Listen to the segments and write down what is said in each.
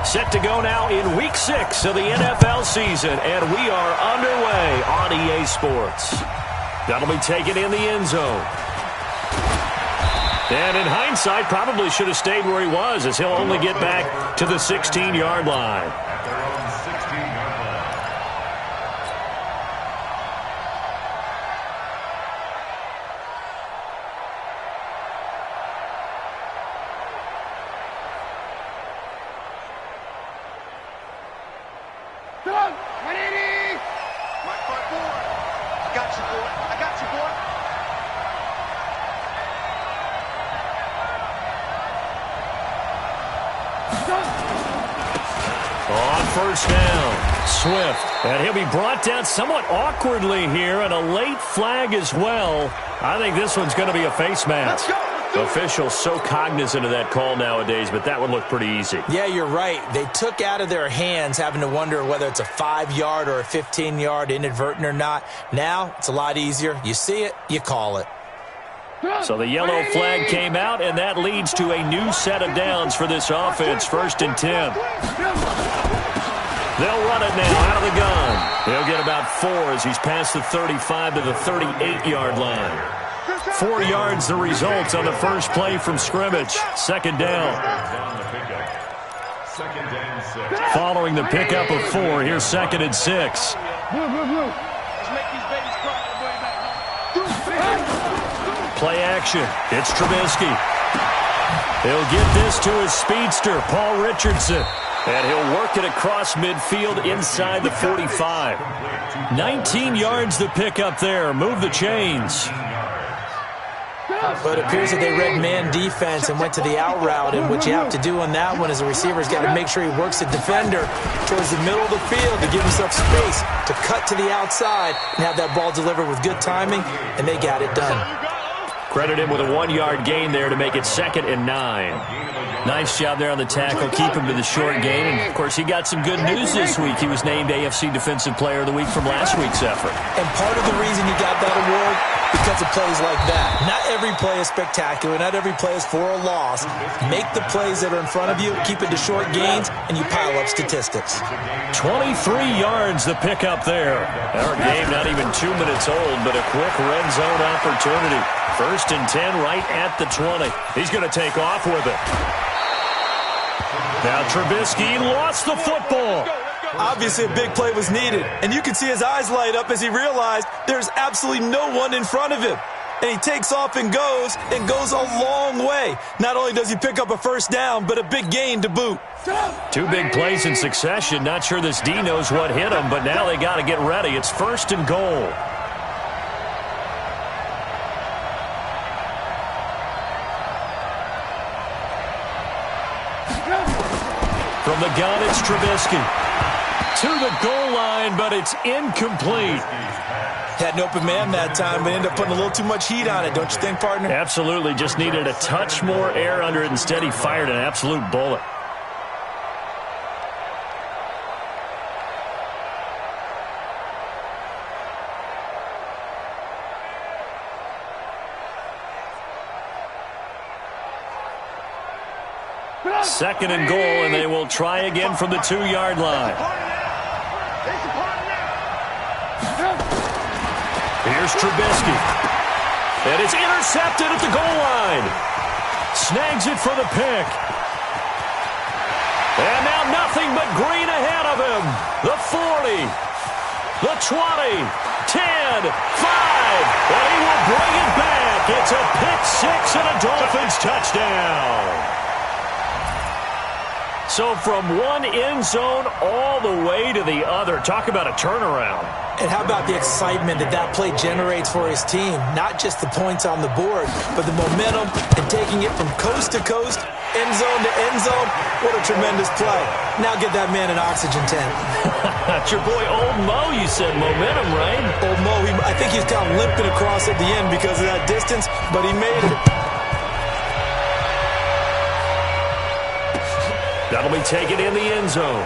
Set to go now in Week 6 of the NFL season, and we are underway on EA Sports. That'll be taken in the end zone. And in hindsight, probably should have stayed where he was, as he'll only get back to the 16-yard line. On first down, Swift. And he'll be brought down somewhat awkwardly here, and a late flag as well. I think this one's going to be a face mask. Officials so cognizant of that call nowadays, but that would look pretty easy. Yeah, you're right. They took out of their hands having to wonder whether it's a 5-yard or a 15-yard inadvertent or not. Now, it's a lot easier. You see it, you call it. So the yellow flag came out, and that leads to a new set of downs for this offense. 1st and 10. They'll run it now out of the gun. He'll get about 4 as he's past the 35 to the 38-yard line. 4 yards the result on the first play from scrimmage. 2nd down. Following the pickup of 4, here's 2nd and 6. Play action. It's Trubisky. He'll get this to his speedster, Paul Richardson. And he'll work it across midfield inside the 45. 19 yards the pickup there. Move the chains. But it appears that they read man defense and went to the out route. And what you have to do on that one is the receiver's got to make sure he works the defender towards the middle of the field to give himself space to cut to the outside and have that ball delivered with good timing, and they got it done. Credit him with a 1-yard gain there to make it 2nd and 9. Nice job there on the tackle. Keep him to the short gain. And, of course, he got some good news this week. He was named AFC Defensive Player of the Week from last week's effort. And part of the reason he got that award, because of plays like that. Not every play is spectacular. Not every play is for a loss. Make the plays that are in front of you, keep it to short gains, and you pile up statistics. 23 yards the pickup there. Our game not even 2 minutes old, but a quick red zone opportunity. 1st and 10 right at the 20. He's going to take off with it. Now Trubisky lost the football. Obviously a big play was needed, and you can see his eyes light up as he realized there's absolutely no one in front of him. And he takes off and goes a long way. Not only does he pick up a 1st down, but a big gain to boot. 2 big plays in succession. Not sure this D knows what hit him, but now they got to get ready. It's 1st and goal. From the gun, it's Trubisky. To the goal line, but it's incomplete. Had an open man that time, but ended up putting a little too much heat on it, don't you think, partner? Absolutely. Just needed a touch more air under it. Instead, he fired an absolute bullet. Second and goal, and they will try again from the 2-yard line. Here's Trubisky. And it's intercepted at the goal line. Snags it for the pick. And now nothing but green ahead of him. The 40, the 20, 10, 5. And he will bring it back. It's a pick 6 and a Dolphins touchdown. So from one end zone all the way to the other. Talk about a turnaround. And how about the excitement that play generates for his team? Not just the points on the board, but the momentum and taking it from coast to coast, end zone to end zone. What a tremendous play. Now get that man an oxygen tent. That's your boy Old Mo, you said. Momentum, right? Old Mo, I think he's kind of limping across at the end because of that distance, but he made it. That'll be taken in the end zone.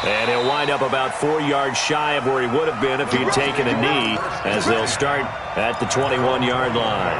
And he'll wind up about 4 yards shy of where he would have been if he'd taken a knee, as they'll start at the 21-yard line.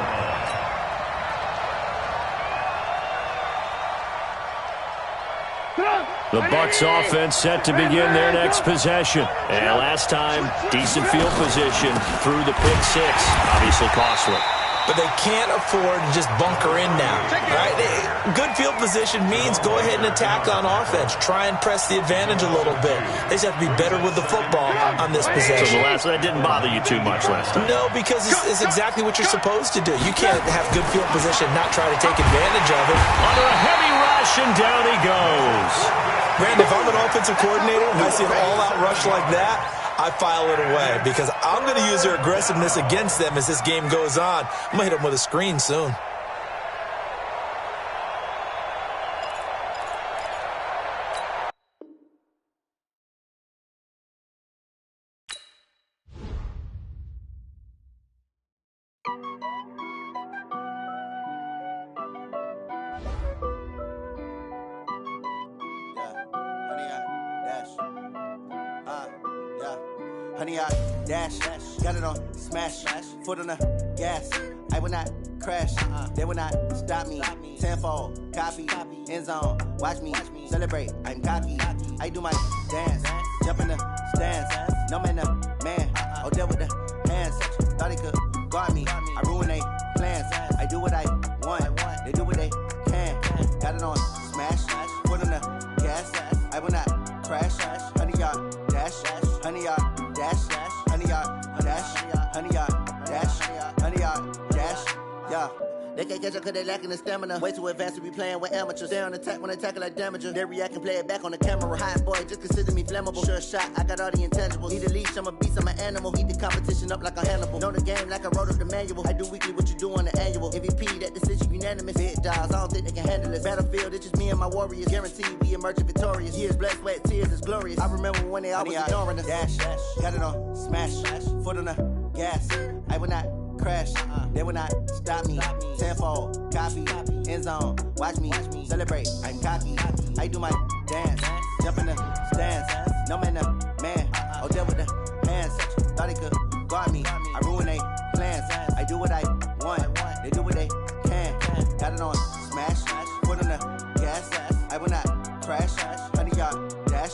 The Bucs offense set to begin their next possession. And last time, decent field position through the pick six. Obviously costly. But they can't afford to just bunker in now. Right? Good field position means go ahead and attack on offense. Try and press the advantage a little bit. They just have to be better with the football on this possession. So that didn't bother you too much last time? No, because it's exactly what you're supposed to do. You can't have good field position and not try to take advantage of it. Under a heavy rush, and down he goes. Randy, if I'm an offensive coordinator and I see an all-out rush like that, I file it away because I'm going to use their aggressiveness against them as this game goes on. I'm going to hit them with a screen soon. Honey, I dash, got it on smash, foot on the gas. I will not crash, they will not stop me. Tenfold, copy, end zone, watch me celebrate. I'm cocky, I do my dance, jump in the stands. No man, man, oh deal with the hands. Thought he could guard me, I ruin they plans. I do what I want, they do what they can. Got it on smash, foot on the gas. I will not crash, honey, y'all dash, honey, y'all dash, honey, y'all dash, honey, y'all dash, honey, y'all dash, yeah. They can't catch up cause they lacking the stamina. Way too advanced to be playing with amateurs. They on attack when they tackle like damager. They react and play it back on the camera. Hot boy, just consider me flammable. Sure shot, I got all the intangibles. Need a leash, I'm a beast, I'm an animal. Heat the competition up like a Hannibal. Know the game like I wrote up the manual. I do weekly what you do on the annual. MVP, that decision unanimous. Big dogs, I don't think they can handle it. Battlefield, it's just me and my warriors. Guaranteed we emerging victorious. Years, blood, sweat, tears, it's glorious. I remember when they always ignoring us. Dash, got it on smash, foot on the gas. I will not crash, they will not stop me. Tenfold, copy, end zone, watch me celebrate. I'm cocky, I do my dance, jump in the stands. No man, man, oh deal with the hands. Thought he could guard me, I ruin they plans. I do what I want, they do what they can. Got it on smash, foot on the gas. I will not crash, honey, y'all dash,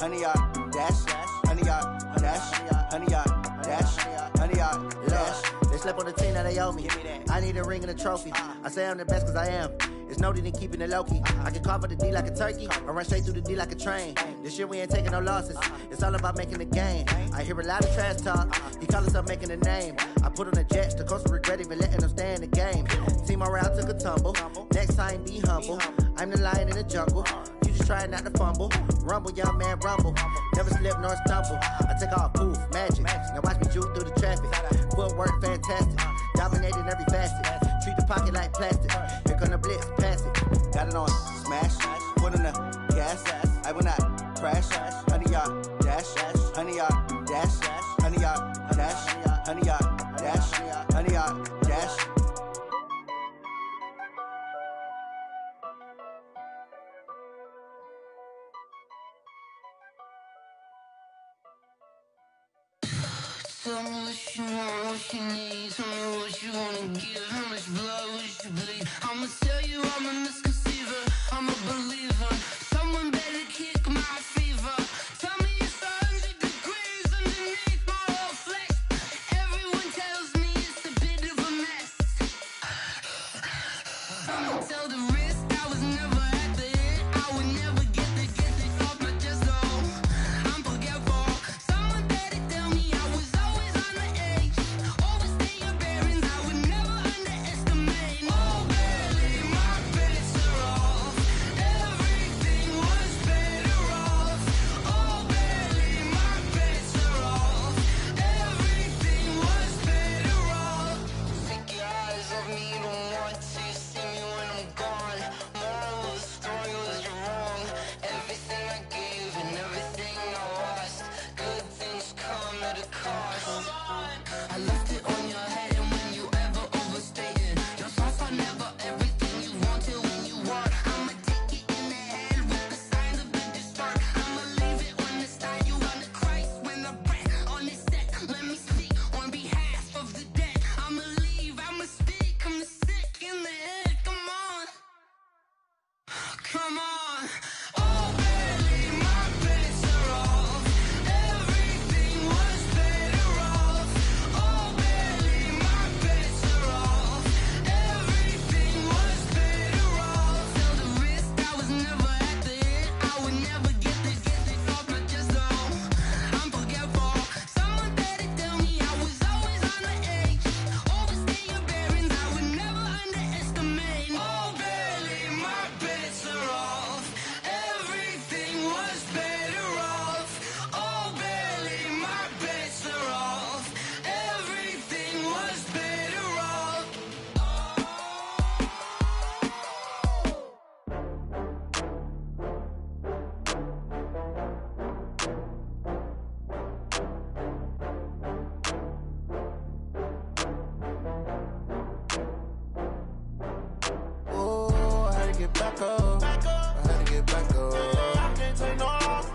honey, y'all dash, honey, y'all dash, honey, y'all dash, honey, y'all dash. They slept on the team that they owe me. I need a ring and a trophy. I say I'm the best cause I am. It's no need in keeping it low-key. I can carve for the D like a turkey or run straight through the D like a train. This year we ain't taking no losses. It's all about making the game. I hear a lot of trash talk. He call himself making a name. I put on the Jets. The coach will regret even letting them stay in the game. Team morale took a tumble. Next time be humble. I'm the lion in the jungle. You just trying not to fumble. Rumble, young man, rumble. Never slip nor stumble. I take off, poof, magic. Now watch me juke through the traffic. Footwork fantastic. Dominating every facet. Treat the pocket like plastic. Here come the blitz, pass it. Got it on smash. Foot on the gas. I will not crash. Honey, y'all dash. Honey, y'all dash. Honey, y'all dash. Honey, y'all dash. Honey, y'all dash. Tell me what you want, what you need. Tell me what you wanna give. How much blood would you bleed? I'ma tell you I'm a misconceiver. I'm a believer. Someone better kick my fever. Tell me it's 100 degrees underneath my whole flesh. Everyone tells me it's a bit of a mess. I'ma tell the risk I was never at the end. I would never get this off my chest. No, I'm forgetful. Someone better tell me I was always on the edge. Overstay your bearings. I would never underestimate. back up. I had to get back up. I can't take no loss.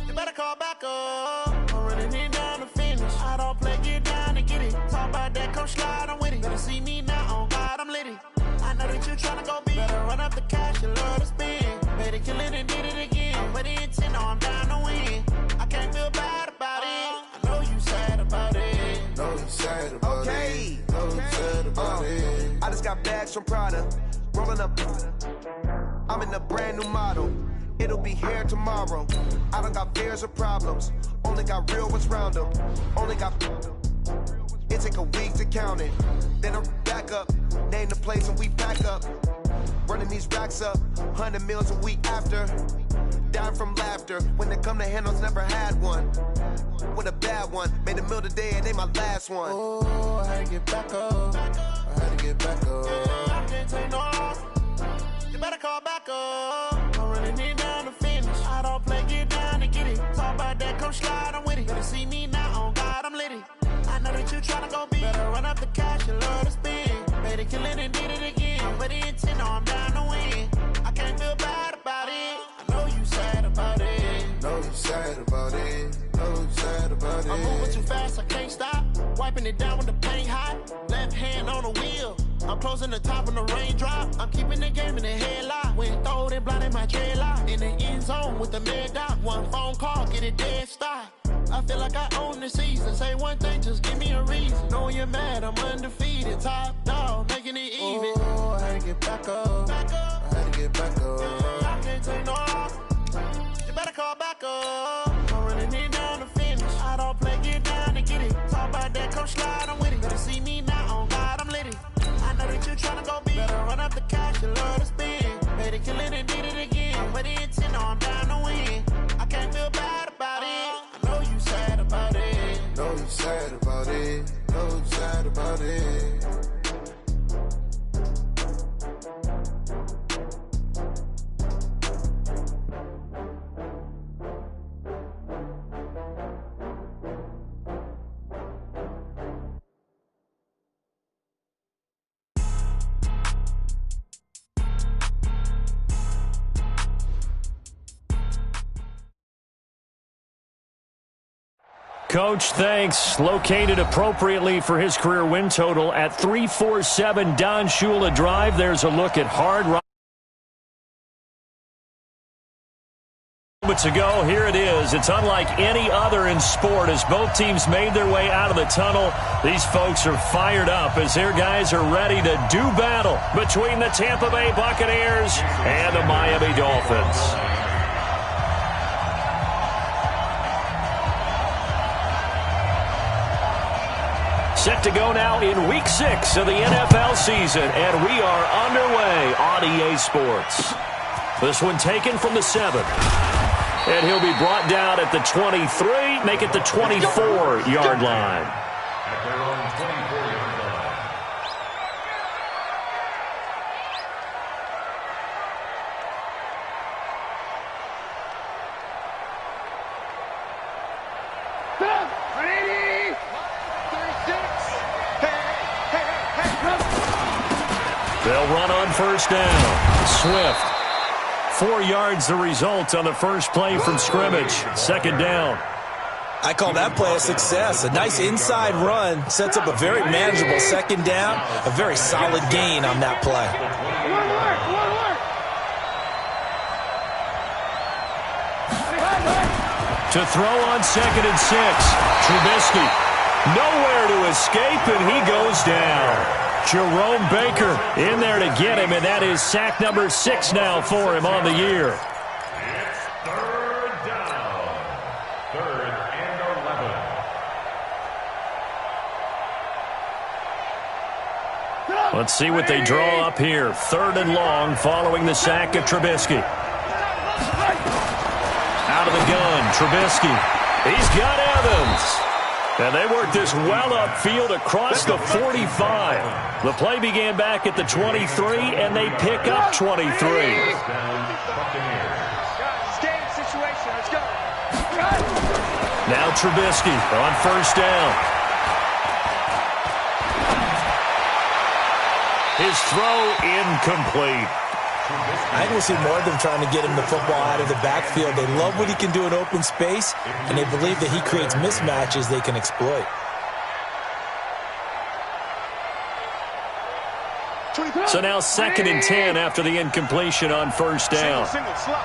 You better call back up. I'm running it down to finish. I don't play, get down and get it. Talk about that, come slide, I'm with it. Better see me now, on God, I'm litty. I know that you tryna go big. Better run up the cash, you love to spend. Better kill it and did it again. But the intent, no, I'm down to win. I can't feel bad about it. I know you sad about it. Know you sad about it. Know you sad about it. I just got bags from Prada. Rolling up. I'm in a brand new model. It'll be here tomorrow. I don't got fears or problems. Only got real ones round them. Only got. It take a week to count it. Then I'm back up. Name the place and we pack up. Running these racks up. 100 meals a week after. Dying from laughter. When it come to handles, never had one. With a bad one. Made a meal today and they my last one. Oh, I had to get back up. I had to get back up. I can't take no loss. You better call back up. I'm running it down to finish. I don't play, get down and get it. Talk about that, come slide, I'm with it. Better see me now, on God, I'm litty. I know that you tryna go big. Better run up the cash, you love to spend. Better kill it and did it again. But the intent, no, I'm down to win. I can't feel bad about it. I know you sad about it. Know you sad about it. Know you sad about it. I'm moving too fast, I can't stop. Wiping it down with the paint hot. Left hand on the wheel. I'm closing the top on the raindrop. I'm keeping the game in the headlock. When throwed and blinded my dreadlock. In the end zone with the mad dot. One phone call, get it dead stop. I feel like I own the season. Say one thing, just give me a reason. Knowing you're mad, I'm undefeated. Top dog, making it even. Oh, I had to get back up. I had to get back up. I can't take no loss. You better call back up. I'm running it down to finish. I don't play, get down and get it. Talk about that, come slide, I'm with it. Better see me now, on God, I'm litty. I know that you tryna go big. Better run up the cash, you love to spend. Better kill it and did it again. But the intent, no, I'm down to win. I can't feel bad about it. I know you sad about it. Know you sad about it. Know you sad about it. Coach, thanks. Located appropriately for his career win total at 347 Don Shula Drive. There's a look at Hard Rock. Moments ago, here it is. It's unlike any other in sport as both teams made their way out of the tunnel. These folks are fired up as their guys are ready to do battle between the Tampa Bay Buccaneers and the Miami Dolphins. Set to go now in Week 6 of the NFL season, and we are underway on EA Sports. This one taken from the 7. And he'll be brought down at the 23, make it the 24-yard line. At their own 24-yard line. They'll run on first down. Swift. 4 yards the result on the first play from scrimmage. Second down. I call that play a success. A nice inside run sets up a very manageable second down. A very solid gain on that play. To throw on 2nd and 6. Trubisky. Nowhere to escape, and he goes down. Jerome Baker in there to get him, and that is sack number 6 now for him on the year. It's third down. 3rd and 11. Let's see what they draw up here. 3rd and long following the sack of Trubisky. Out of the gun, Trubisky. He's got Evans. And they work this well upfield across the 45. The play began back at the 23, and they pick up 23. Now Trubisky on first down. His throw incomplete. I think we'll see more of them trying to get him the football out of the backfield. They love what he can do in open space, and they believe that he creates mismatches they can exploit. So now 2nd and 10 after the incompletion on first down. Single, slot.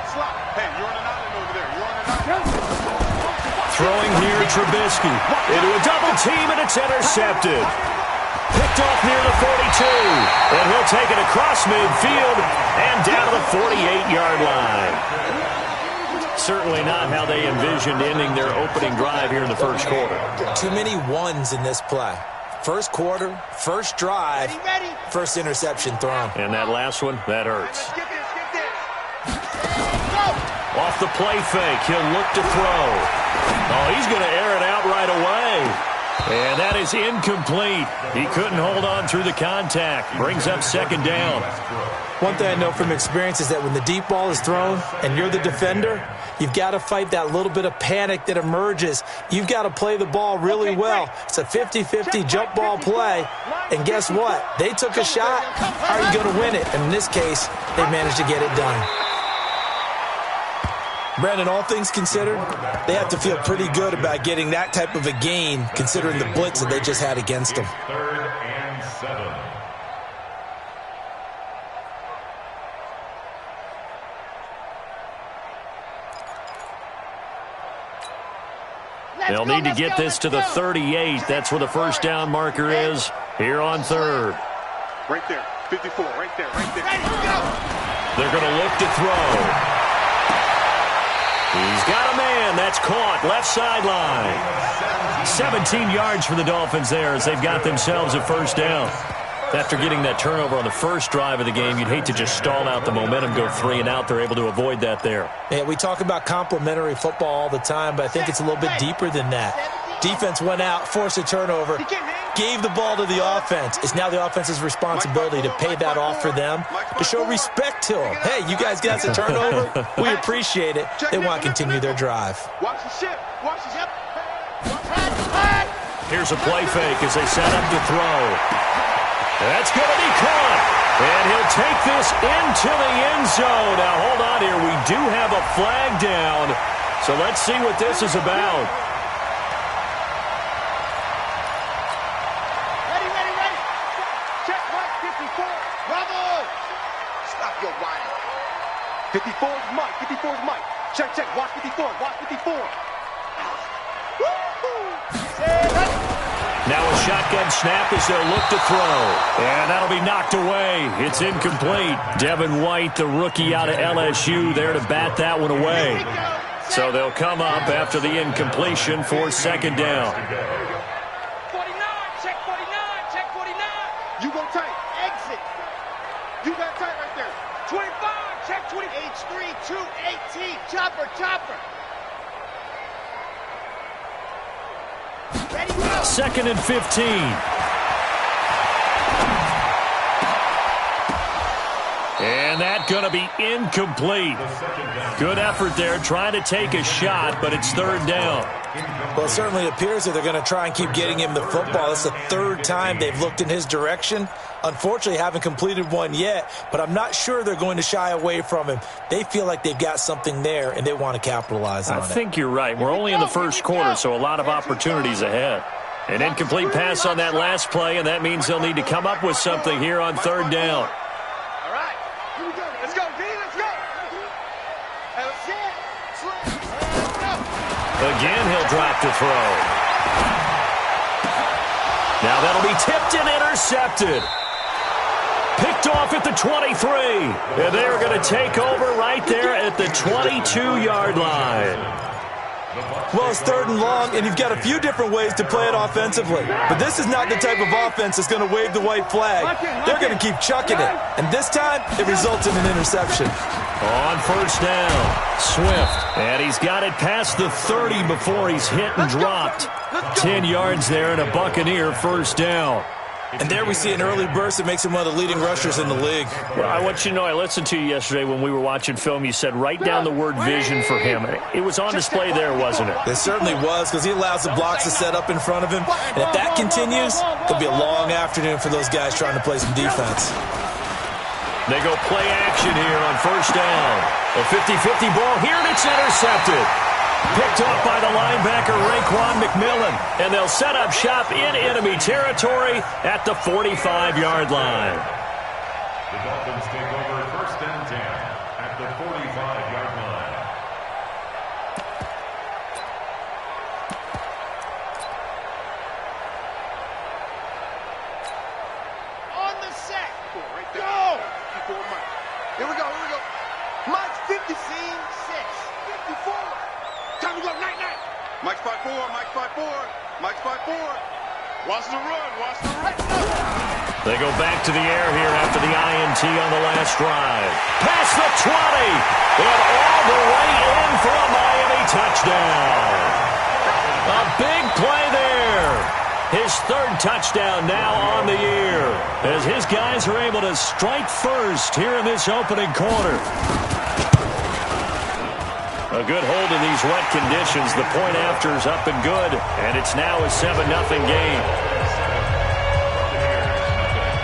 Hey, you're on an island over there. You're on an island. Throwing here, Trubisky into a double team, and it's intercepted. Picked off near the 42, and he'll take it across midfield and down to the 48-yard line. Certainly not how they envisioned ending their opening drive here in the first quarter. Too many ones in this play. First quarter, first drive, first interception thrown. And that last one, that hurts. Off the play fake, he'll look to throw. Oh, he's going to air it out right away. And that is incomplete. He couldn't hold on through the contact. Brings up 2nd down. One thing I know from experience is that when the deep ball is thrown and you're the defender, you've got to fight that little bit of panic that emerges. You've got to play the ball really well. It's a 50-50 jump ball play. And guess what? They took a shot. How are you going to win it? And in this case, they managed to get it done. Brandon, all things considered, they have to feel pretty good about getting that type of a gain, considering the blitz that they just had against them. 3rd and 7. They'll need to get this to the 38. That's where the first down marker is here on 3rd. Right there, 54, right there. They're going to look to throw. He's got a man. That's caught. Left sideline. 17 yards for the Dolphins there as they've got themselves a first down. After getting that turnover on the first drive of the game, you'd hate to just stall out the momentum, go 3 and out. They're able to avoid that there. Yeah, we talk about complementary football all the time, but I think it's a little bit deeper than that. Defense went out, forced a turnover, gave the ball to the offense. It's now the offense's responsibility to pay that off for them, to show respect to them. Hey, you guys got a turnover? We appreciate it. They want to continue their drive. Watch the ship. Watch the ship. Here's a play fake as they set up to throw. That's going to be caught. And he'll take this into the end zone. Now, hold on here. We do have a flag down. So let's see what this is about. Check, watch 54. Bravo! Stop your whining. 54 is Mike. 54 is Mike. Check. Watch 54. Watch 54. Now a shotgun snap as they'll look to throw. And that'll be knocked away. It's incomplete. Devin White, the rookie out of LSU, there to bat that one away. So they'll come up after the incompletion for 2nd down. 49. Check 49. Check 49. You go tight. Exit. You got tight right there. 25. Check 20. H3 218. Chopper. Ready, go. 2nd and 15. And that going to be incomplete. Good effort there, trying to take a shot, but it's 3rd down. Well, it certainly appears that they're going to try and keep getting him the football. It's the 3rd time they've looked in his direction. Unfortunately, haven't completed one yet, but I'm not sure they're going to shy away from him. They feel like they've got something there, and they want to capitalize on it. I think you're right. We're only in the first quarter, so a lot of opportunities ahead. An incomplete pass on that last play, and that means they'll need to come up with something here on 3rd down. All right. Here we go. Let's go, D. Let's go. Again, he'll drop to throw. Now that'll be tipped and intercepted. Picked off at the 23. And they're going to take over right there at the 22-yard line. Well, it's 3rd and long, and you've got a few different ways to play it offensively. But this is not the type of offense that's going to wave the white flag. They're going to keep chucking it. And this time, it results in an interception. On first down, Swift. And he's got it past the 30 before he's hit and dropped. 10 yards there and a Buccaneer first down. And there we see an early burst that makes him one of the leading rushers in the league. Well, I want you to know, I listened to you yesterday when we were watching film. You said write down the word vision for him. It was on display there, wasn't it? It certainly was, because he allows the blocks to set up in front of him. And if that continues, it'll be a long afternoon for those guys trying to play some defense. They go play action here on first down. A 50-50 ball here, and it's intercepted. Picked off by the linebacker, Raekwon McMillan. And they'll set up shop in enemy territory at the 45-yard line. The Dolphins take over first and 10 at the 45-yard line. On the set. Go! Keep going, Mike. Here we go. Mike's 56. 54. Time to go. Night. Mike's 5-4. Mike's 5-4. Watch the run. They go back to the air here after the INT on the last drive. Past the 20. And all the way in for a Miami touchdown. A big play there. His third touchdown now on the year, as his guys are able to strike first here in this opening quarter. A good hold in these wet conditions. The point after is up and good, and it's now a 7-0 game.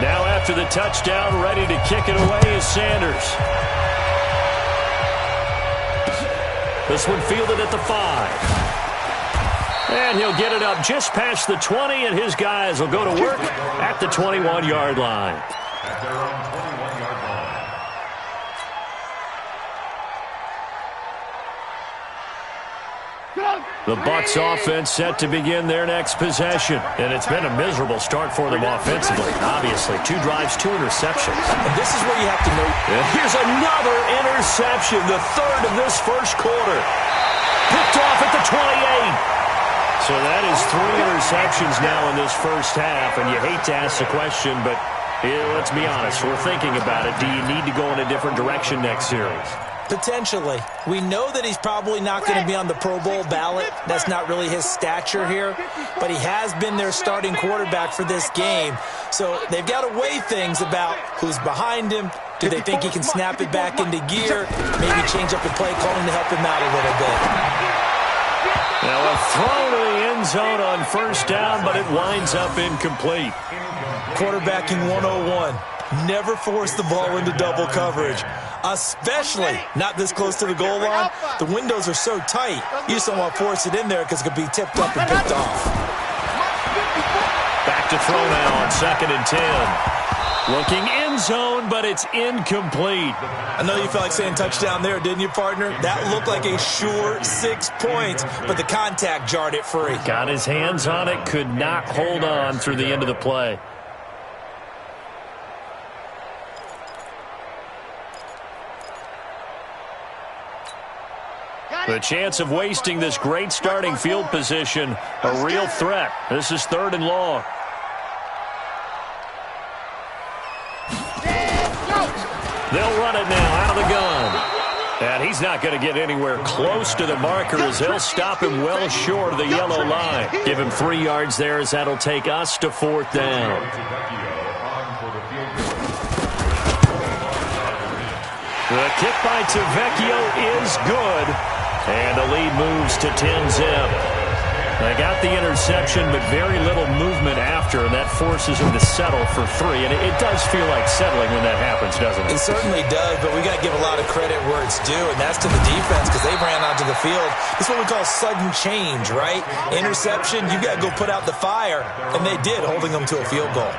Now after the touchdown, ready to kick it away is Sanders. This one fielded at the 5. And he'll get it up just past the 20, and his guys will go to work at the 21-yard line. At their own 21-yard line. The Bucs offense set to begin their next possession. And it's been a miserable start for them offensively. Obviously, 2 drives, 2 interceptions. And this is where you have to know. And here's another interception, the third of this first quarter. Picked off at the 28. So that is 3 interceptions now in this first half. And you hate to ask the question, but let's be honest. We're thinking about it. Do you need to go in a different direction next series? Potentially. We know that he's probably not going to be on the Pro Bowl ballot. That's not really his stature here. But he has been their starting quarterback for this game. So they've got to weigh things about who's behind him. Do they think he can snap it back into gear? Maybe change up the play calling to help him out a little bit. Now a throw to the end zone on first down, but it winds up incomplete. Quarterbacking 101. Never force the ball into double coverage, especially not this close to the goal line. The windows are so tight, you just don't want to force it in there because it could be tipped up and picked off. Back to throw now on 2nd and 10. Looking end zone, but it's incomplete. I know you felt like saying touchdown there, didn't you, partner? That looked like a sure 6 points, but the contact jarred it free. Got his hands on it, could not hold on through the end of the play. The chance of wasting this great starting field position, a real threat. This is 3rd and long. They'll run it now out of the gun. And he's not going to get anywhere close to the marker as they'll stop him well short of the yellow line. Give him 3 yards there as that'll take us to 4th down. The kick by Tavecchio is good. And the lead moves to 10-zip. They got the interception, but very little movement after, and that forces him to settle for 3. And it does feel like settling when that happens, doesn't it? It certainly does, but we got to give a lot of credit where it's due, and that's to the defense because they ran onto the field. This is what we call sudden change, right? Interception, you got to go put out the fire, and they did, holding them to a field goal.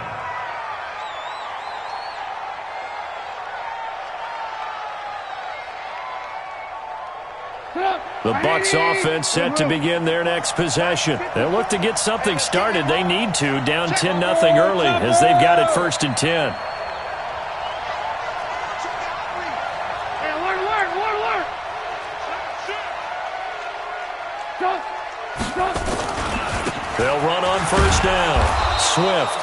The Bucs offense set to begin their next possession. They'll look to get something started. They need to, down 10-0 early as they've got it 1st and 10. They'll run on first down. Swift.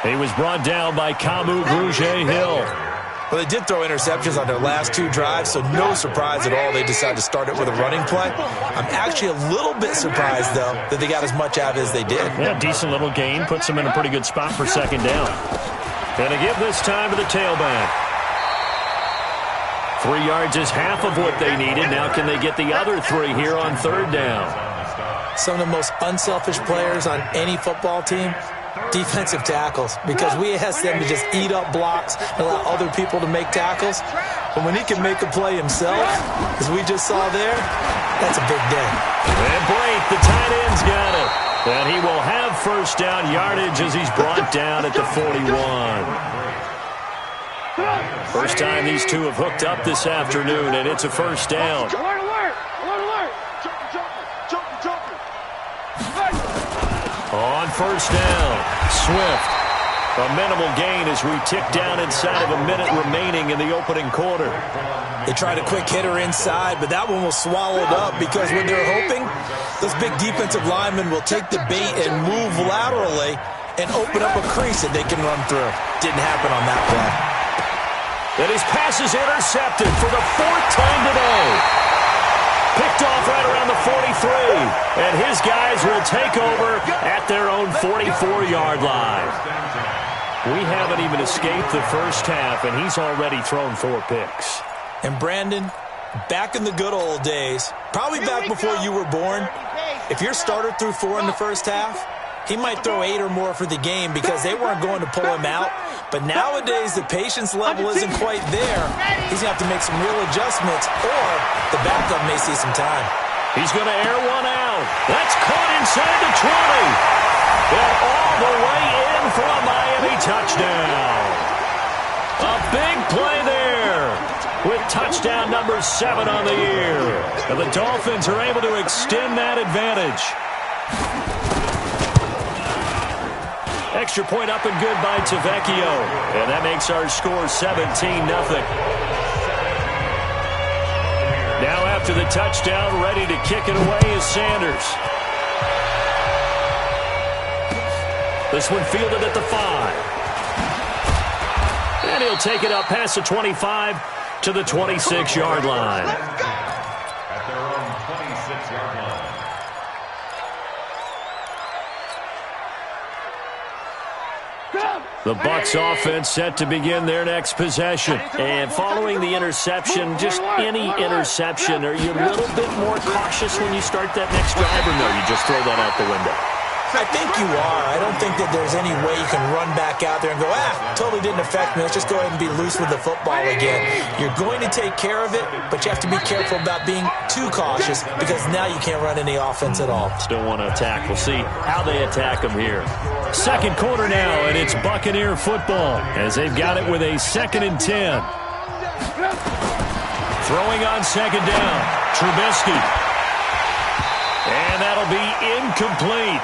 He was brought down by Kamu Grugier-Hill. Well, they did throw interceptions on their last 2 drives, so no surprise at all they decided to start it with a running play. I'm actually a little bit surprised, though, that they got as much out as they did. Yeah, decent little gain. Puts them in a pretty good spot for 2nd down. And to give this time to the tailback. 3 yards is half of what they needed. Now can they get the other 3 here on 3rd down? Some of the most unselfish players on any football team, defensive tackles, because we asked them to just eat up blocks and allow other people to make tackles. But when he can make a play himself, as we just saw there, that's a big day. And Blake, the tight end's got it. And he will have first down yardage as he's brought down at the 41. First time these two have hooked up this afternoon, and it's a first down. Alert, alert! Alert, alert! Jumper! On first down, Swift. A minimal gain as we tick down inside of a minute remaining in the opening quarter. They tried a quick hitter inside, but that one was swallowed up because what they're hoping, those big defensive linemen will take the bait and move laterally and open up a crease that they can run through. Didn't happen on that play. And his pass is intercepted for the fourth time today. Picked off right around the 43. And his guys will take over at their own 44-yard line. We haven't even escaped the first half, and he's already thrown 4 picks. And Brandon, back in the good old days, probably back before you were born, if your starter threw 4 in the first half, he might throw 8 or more for the game because they weren't going to pull him out. But nowadays, the patience level isn't quite there. He's going to have to make some real adjustments, or the backup may see some time. He's going to air one out. That's caught inside the 20. And all the way in for a Miami touchdown. A big play there with touchdown number 7 on the year. And the Dolphins are able to extend that advantage. Extra point up and good by Tavecchio. And that makes our score 17-0. Now after the touchdown, ready to kick it away is Sanders. This one fielded at the 5. And he'll take it up past the 25 to the 26-yard line. At their own 26-yard line. The Bucs offense set to begin their next possession. And following the interception, just any interception, are you a little bit more cautious when you start that next drive, or no, you just throw that out the window? I think you are. I don't think that there's any way you can run back out there and go, totally didn't affect me. Let's just go ahead and be loose with the football again. You're going to take care of it, but you have to be careful about being too cautious because now you can't run any offense at all. Still want to attack. We'll see how they attack them here. Second quarter now, and it's Buccaneer football as they've got it with a 2nd and 10. Throwing on second down, Trubisky. And that'll be incomplete.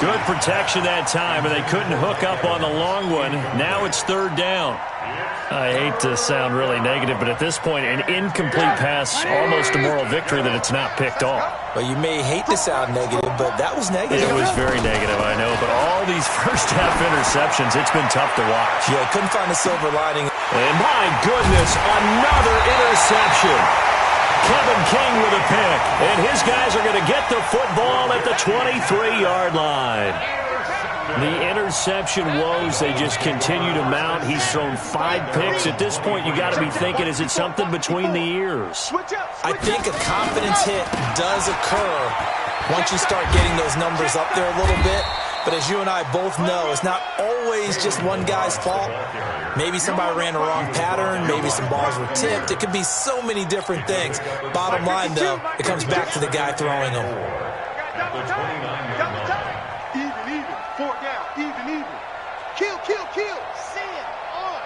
Good protection that time, and they couldn't hook up on the long one. Now it's 3rd down. I hate to sound really negative, but at this point, an incomplete pass, almost a moral victory that it's not picked off. Well, you may hate to sound negative, but that was negative. It was very negative, I know, but all these first-half interceptions, it's been tough to watch. Yeah, couldn't find a silver lining. And my goodness, another interception. Kevin King with a pick, and his guys are going to get the football at the 23-yard line. The interception woes, they just continue to mount. He's thrown 5 picks. At this point, you got to be thinking, is it something between the ears? I think a confidence hit does occur once you start getting those numbers up there a little bit. But as you and I both know, it's not always just one guy's fault. Maybe somebody ran a wrong pattern. Maybe some balls were tipped. It could be so many different things. Bottom line, though, it comes back to the guy throwing them. Even. 4 down. Even. Kill. Sand on.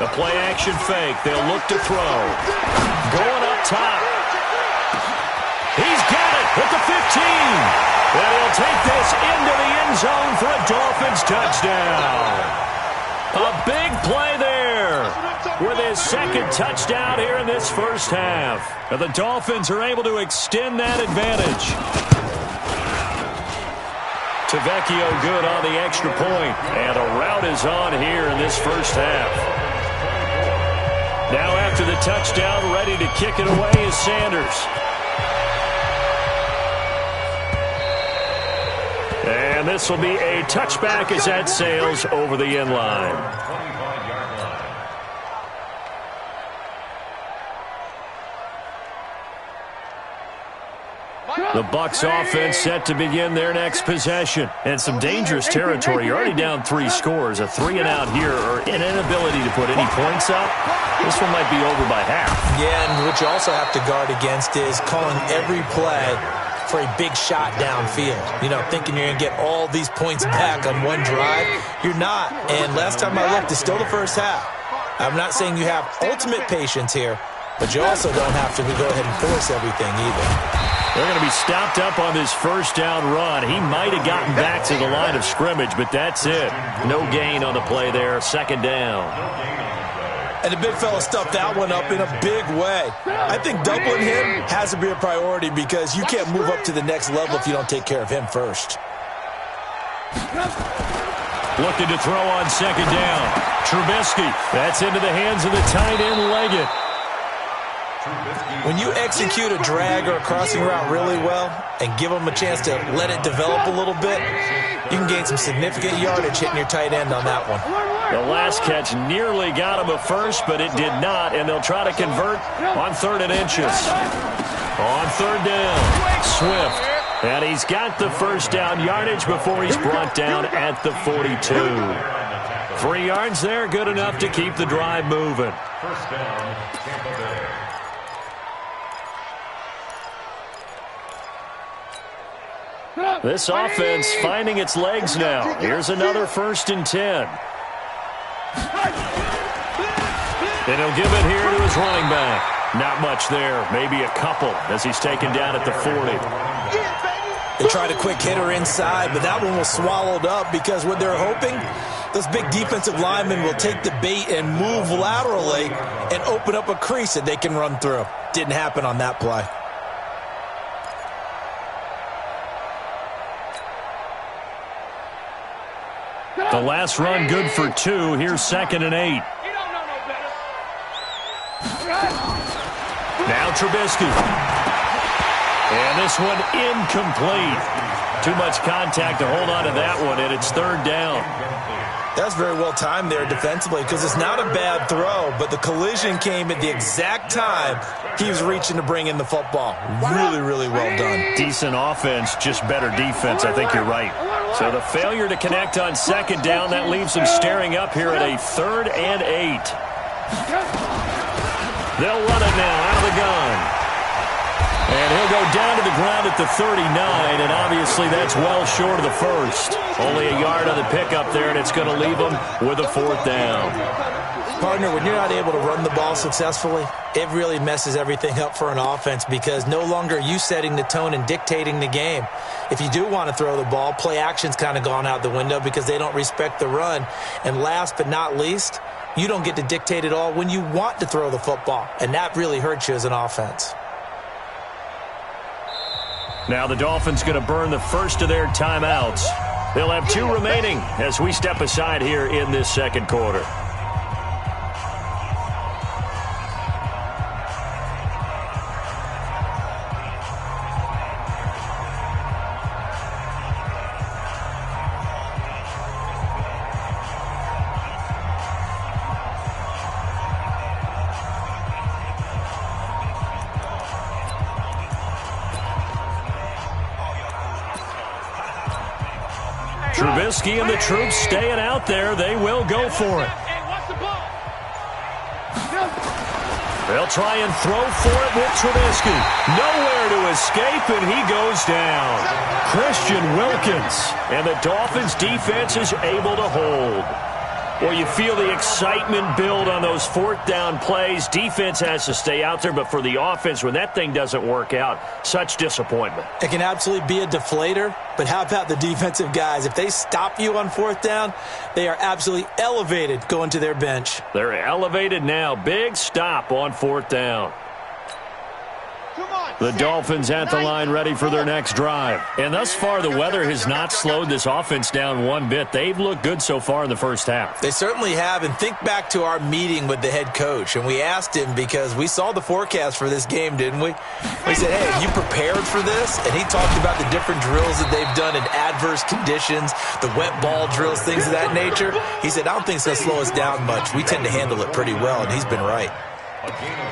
The play action fake. They'll look to throw. Going up top. He's got it at the 15. And he'll take this into the end zone for a Dolphins touchdown. A big play there with his 2nd touchdown here in this first half. And the Dolphins are able to extend that advantage. Tavecchio good on the extra point. And a rout is on here in this first half. Now after the touchdown, ready to kick it away is Sanders. And this will be a touchback as that sails over the end line. The Bucs offense set to begin their next possession. And some dangerous territory. You're already down 3 scores. A 3-and-out here, or an inability to put any points up. This one might be over by half. Yeah, and what you also have to guard against is calling every play for a big shot downfield. You know, thinking you're going to get all these points back on one drive. You're not. And last time I looked, it's still the first half. I'm not saying you have ultimate patience here, but you also don't have to go ahead and force everything either. They're going to be stopped up on this first down run. He might have gotten back to the line of scrimmage, but that's it. No gain on the play there. Second down. And the big fella stuffed that one up in a big way. I think doubling him has to be a priority because you can't move up to the next level if you don't take care of him first. Looking to throw on second down. Trubisky. That's into the hands of the tight end, Leggett. When you execute a drag or a crossing route really well and give them a chance to let it develop a little bit, you can gain some significant yardage hitting your tight end on that one. The last catch nearly got him a first, but it did not, and they'll try to convert on 3rd and inches. On 3rd down, Swift. And he's got the first down yardage before he's brought down at the 42. 3 yards there, good enough to keep the drive moving. First down, Tampa Bay. This offense finding its legs now. Here's another 1st and 10. And he'll give it here to his running back. Not much there, maybe a couple as he's taken down at the 40. They tried a quick hitter inside, but that one was swallowed up because what they're hoping, those big defensive linemen will take the bait and move laterally and open up a crease that they can run through. Didn't happen on that play. The last run good for 2. Here's 2nd and 8. Now Trubisky. And this one incomplete. Too much contact to hold on to that one, and it's 3rd down. That's very well timed there defensively because it's not a bad throw, but the collision came at the exact time he was reaching to bring in the football. Really, really well done. Decent offense, just better defense. I think you're right. So the failure to connect on 2nd down, that leaves them staring up here at a 3rd and 8. They'll run it now out of the gun. And he'll go down to the ground at the 39, and obviously that's well short of the first. Only a yard on the pickup there, and it's going to leave them with a 4th down. Partner, when you're not able to run the ball successfully, it really messes everything up for an offense because no longer are you setting the tone and dictating the game. If you do want to throw the ball, play action's kind of gone out the window because they don't respect the run. And last but not least, you don't get to dictate it all when you want to throw the football, and that really hurts you as an offense. Now the Dolphins going to burn the first of their timeouts. They'll have 2 remaining as we step aside here in this 2nd quarter. Trubisky and the troops staying out there. They will go for it. They'll try and throw for it with Trubisky. Nowhere to escape, and he goes down. Christian Wilkins. And the Dolphins' defense is able to hold. Well, you feel the excitement build on those 4th down plays. Defense has to stay out there, but for the offense, when that thing doesn't work out, such disappointment. It can absolutely be a deflator, but how about the defensive guys? If they stop you on 4th down, they are absolutely elevated going to their bench. They're elevated now. Big stop on 4th down. The Dolphins at the line ready for their next drive. And thus far, the weather has not slowed this offense down one bit. They've looked good so far in the first half. They certainly have. And think back to our meeting with the head coach. And we asked him because we saw the forecast for this game, didn't we? We said, hey, are you prepared for this? And he talked about the different drills that they've done in adverse conditions, the wet ball drills, things of that nature. He said, I don't think it's going to slow us down much. We tend to handle it pretty well, and he's been right.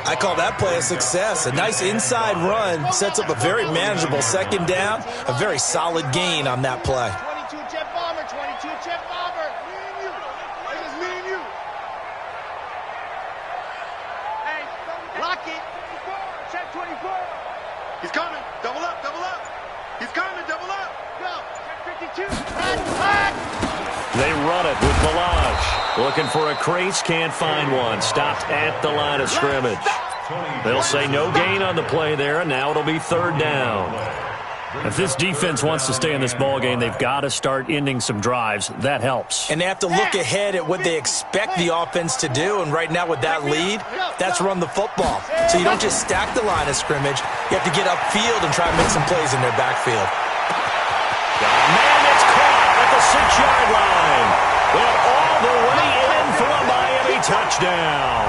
I call that play a success. A nice inside run sets up a very manageable second down, a very solid gain on that play. 22 jet bomber, 22 jet bomber. Me and you. It is me and you. Hey, lock it. Check 24. He's coming. Double up, double up. He's coming, double up. Go. Check 52. They run it with Balaj. Looking for a crease, can't find one. Stopped at the line of scrimmage. They'll say no gain on the play there, and now it'll be third down. If this defense wants to stay in this ballgame, they've got to start ending some drives. That helps. And they have to look ahead at what they expect the offense to do, and right now with that lead, that's run the football. So you don't just stack the line of scrimmage. You have to get upfield and try and make some plays in their backfield. Man, it's caught at the 6-yard line. Went all the way in for a Miami touchdown.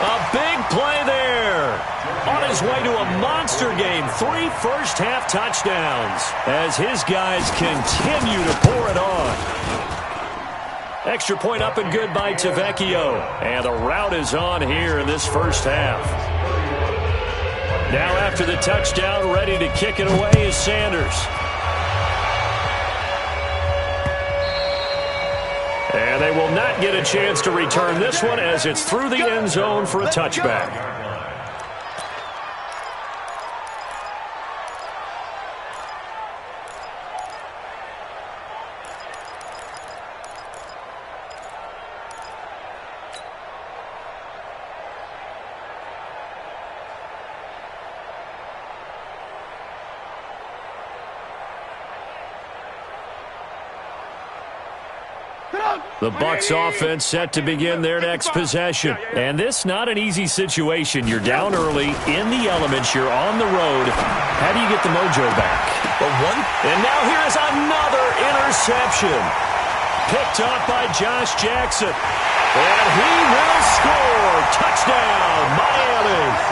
A big play there. On his way to a monster game, 3 first-half touchdowns as his guys continue to pour it on. Extra point up and good by Tavecchio. And the route is on here in this first half. Now after the touchdown, ready to kick it away is Sanders. And they will not get a chance to return this one as it's through the end zone for a touchback. The Bucs offense set to begin their next possession. And this not an easy situation. You're down early, in the elements, you're on the road. How do you get the mojo back? And now here is another interception. Picked up by Josh Jackson. And he will score. Touchdown, Miami.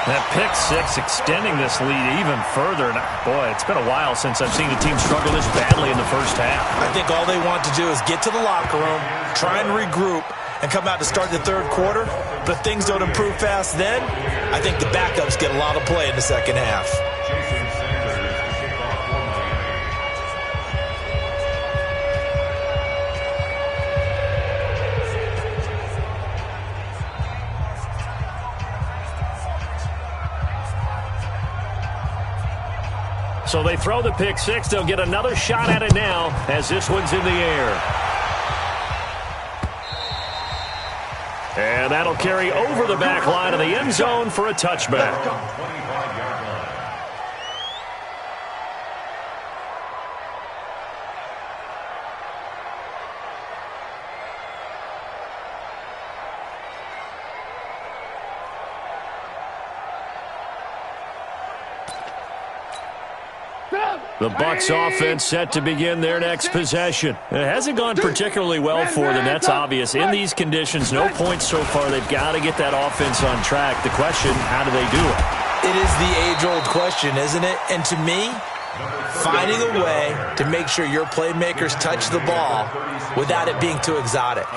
That pick six extending this lead even further. And boy, it's been a while since I've seen a team struggle this badly in the first half. I think all they want to do is get to the locker room, try and regroup, and come out to start the third quarter. But if things don't improve fast then, I think the backups get a lot of play in the second half. So they throw the pick six. They'll get another shot at it now as this one's in the air. And that'll carry over the back line of the end zone for a touchback. The Bucs offense set to begin their next possession. It hasn't gone particularly well for them. That's obvious. In these conditions, no points so far. They've got to get that offense on track. The question, how do they do it? It is the age-old question, isn't it? And to me, finding a way to make sure your playmakers touch the ball without it being too exotic.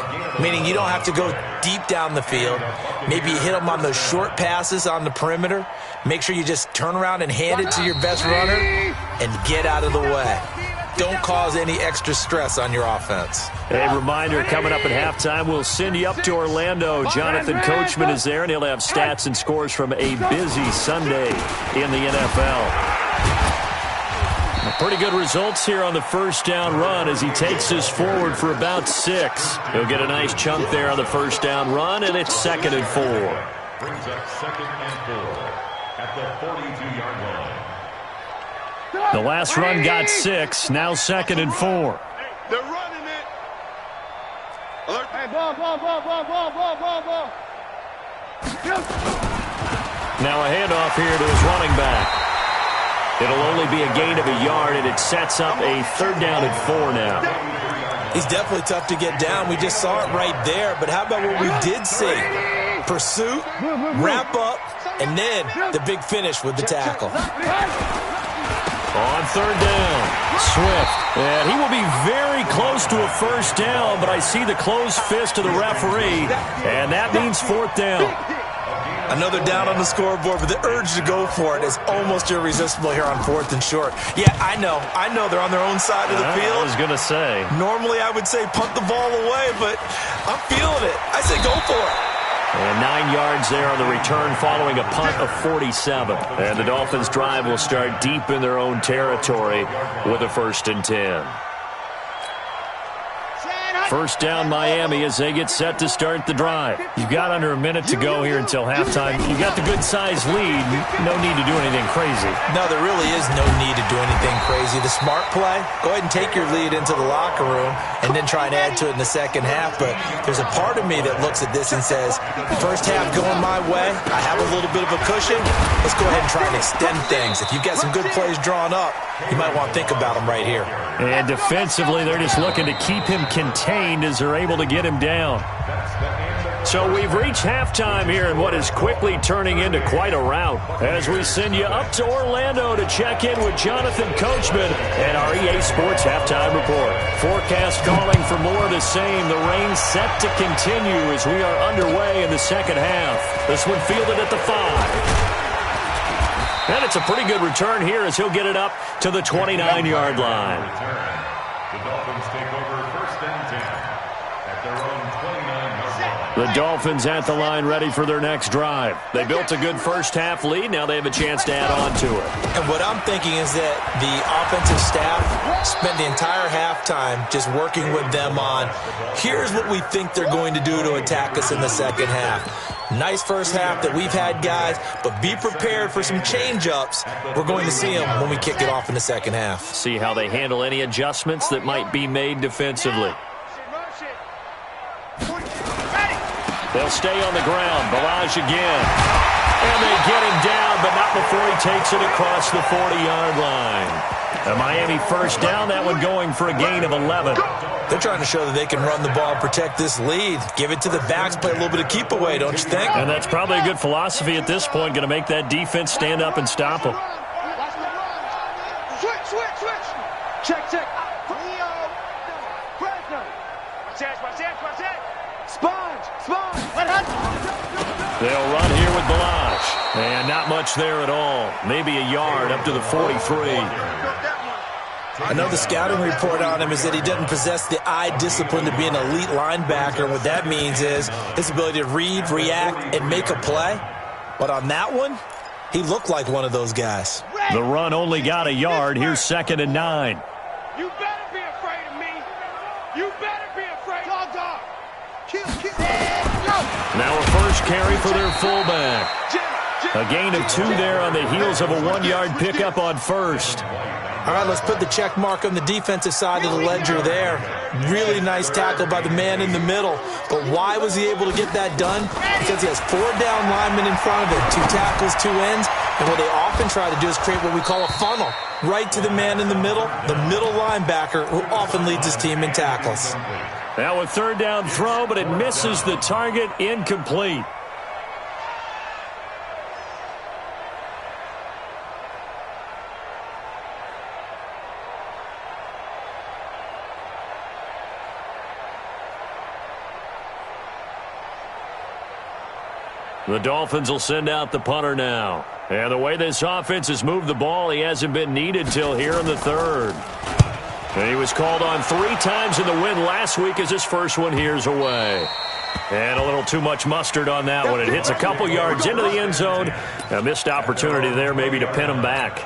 Meaning you don't have to go deep down the field. Maybe you hit them on those short passes on the perimeter. Make sure you just turn around and hand it to your best runner and get out of the way. Don't cause any extra stress on your offense. A reminder, coming up at halftime, we'll send you up to Orlando. Jonathan Coachman is there, and he'll have stats and scores from a busy Sunday in the NFL. Pretty good results here on the first down run as he takes this forward for about 6. He'll get a nice chunk there on the first down run, and it's 2nd and 4. Brings up 2nd and 4 at the 42-yard line. The last run got 6, now 2nd and 4. They're running it. Alert. Hey, ball. Now a handoff here to his running back. It'll only be a gain of a yard, and it sets up a 3rd down and 4 now. He's definitely tough to get down. We just saw it right there. But how about what we did see? Pursuit, wrap up, and then the big finish with the tackle. On 3rd down. Swift. And he will be very close to a first down, but I see the closed fist of the referee, and that means fourth down. Another down on the scoreboard, but the urge to go for it is almost irresistible here on 4th and short. Yeah, I know they're on their own side of the field. I was going to say. Normally I would say punt the ball away, but I'm feeling it. I say go for it. And 9 yards there on the return following a punt of 47. And the Dolphins' drive will start deep in their own territory with a 1st and 10. First down Miami as they get set to start the drive. You've got under a minute to go here until halftime. You've got the good-sized lead. No need to do anything crazy. No, there really is no need to do anything crazy. The smart play, go ahead and take your lead into the locker room and then try and add to it in the second half. But there's a part of me that looks at this and says, first half going my way, I have a little bit of a cushion. Let's go ahead and try and extend things. If you've got some good plays drawn up, you might want to think about them right here. And defensively, they're just looking to keep him contained as they're able to get him down. So we've reached halftime here in what is quickly turning into quite a rout as we send you up to Orlando to check in with Jonathan Coachman and our EA Sports Halftime Report. Forecast calling for more of the same. The rain set to continue as we are underway in the second half. This one fielded at the 5. And it's a pretty good return here as he'll get it up to the 29-yard line. The Dolphins take over 1st and 10 at their own 29-yard line. The Dolphins at the line ready for their next drive. They built a good first half lead. Now they have a chance to add on to it. And what I'm thinking is that the offensive staff spent the entire halftime just working with them on, here's what we think they're going to do to attack us in the second half. Nice first half that we've had, guys, but be prepared for some change-ups. We're going to see them when we kick it off in the second half. See how they handle any adjustments that might be made defensively. They'll stay on the ground. Balaj again. And they get him down, but not before he takes it across the 40-yard line. A Miami first down, that one going for a gain of 11. They're trying to show that they can run the ball and protect this lead. Give it to the backs, play a little bit of keep away, don't you think? And that's probably a good philosophy at this point, going to make that defense stand up and stop them. Switch. Check. Sponge. They'll run here with Balaj. And not much there at all. Maybe a yard up to the 43. Another scouting report on him is that he doesn't possess the eye discipline to be an elite linebacker. What that means is his ability to read, react, and make a play. But on that one, he looked like one of those guys. The run only got a yard. Here's 2nd and 9. You better be afraid of me. You better be afraid. Dog. Kill. Now a first carry for their fullback. A gain of 2 there on the heels of a 1-yard pickup on first. All right, let's put the check mark on the defensive side of the ledger there. Really nice tackle by the man in the middle. But why was he able to get that done? Because he has 4 down linemen in front of him, 2 tackles, 2 ends. And what they often try to do is create what we call a funnel. Right to the man in the middle linebacker, who often leads his team in tackles. Now a 3rd down throw, but it misses the target, incomplete. The Dolphins will send out the punter now. And the way this offense has moved the ball, he hasn't been needed till here in the 3rd. And he was called on 3 times in the win last week as his first one here's away. And a little too much mustard on that one. It hits a couple yards into the end zone. A missed opportunity there maybe to pin him back.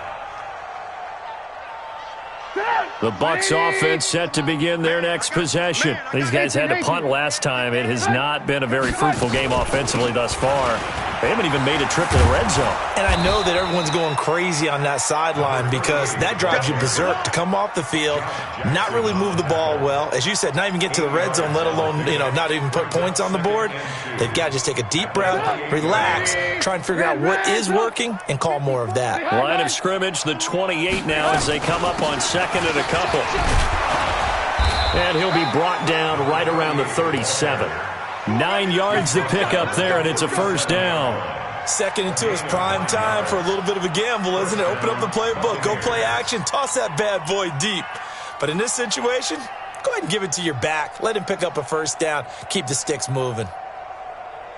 The Bucs offense set to begin their next possession. These guys had to punt last time. It has not been a very fruitful game offensively thus far. They haven't even made a trip to the red zone. And I know that everyone's going crazy on that sideline because that drives you berserk to come off the field, not really move the ball well. As you said, not even get to the red zone, let alone, not even put points on the board. They've got to just take a deep breath, relax, try and figure out what is working, and call more of that. Line of scrimmage, the 28 now as they come up on 2nd and a couple. And he'll be brought down right around the 37. 9 yards to pick up there, and it's a first down. 2nd and 2 is prime time for a little bit of a gamble, isn't it? Open up the playbook, go play action, toss that bad boy deep. But in this situation, go ahead and give it to your back. Let him pick up a first down. Keep the sticks moving.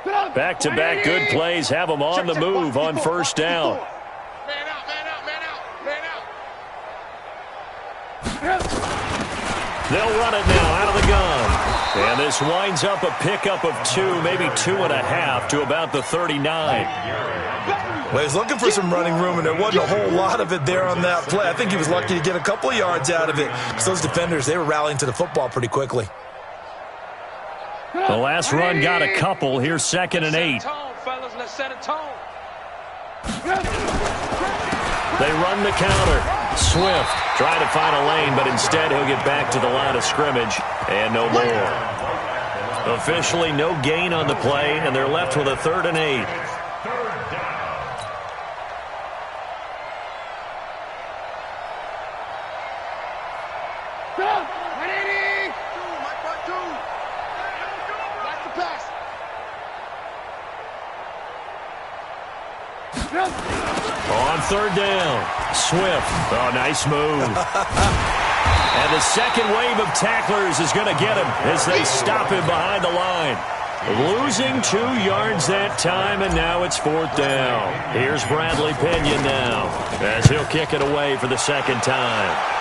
Back-to-back good plays have them on the move on first down. Man out, man out, man out, man out. They'll run it now out of the gun. And this winds up a pickup of 2, maybe 2.5 to about the 39. Well, he's looking for some running room, and there wasn't a whole lot of it there on that play. I think he was lucky to get a couple of yards out of it, because those defenders, they were rallying to the football pretty quickly. The last run got a couple. Here's 2nd and 8. Let's set a tone. They run the counter. Swift trying to find a lane, but instead he'll get back to the line of scrimmage and no more. Officially no gain on the play, and they're left with a 3rd and 8. On 3rd down, Swift. Oh, nice move. And the second wave of tacklers is going to get him as they stop him behind the line. Losing 2 yards that time, and now it's 4th down. Here's Bradley Pinion now as he'll kick it away for the 2nd time.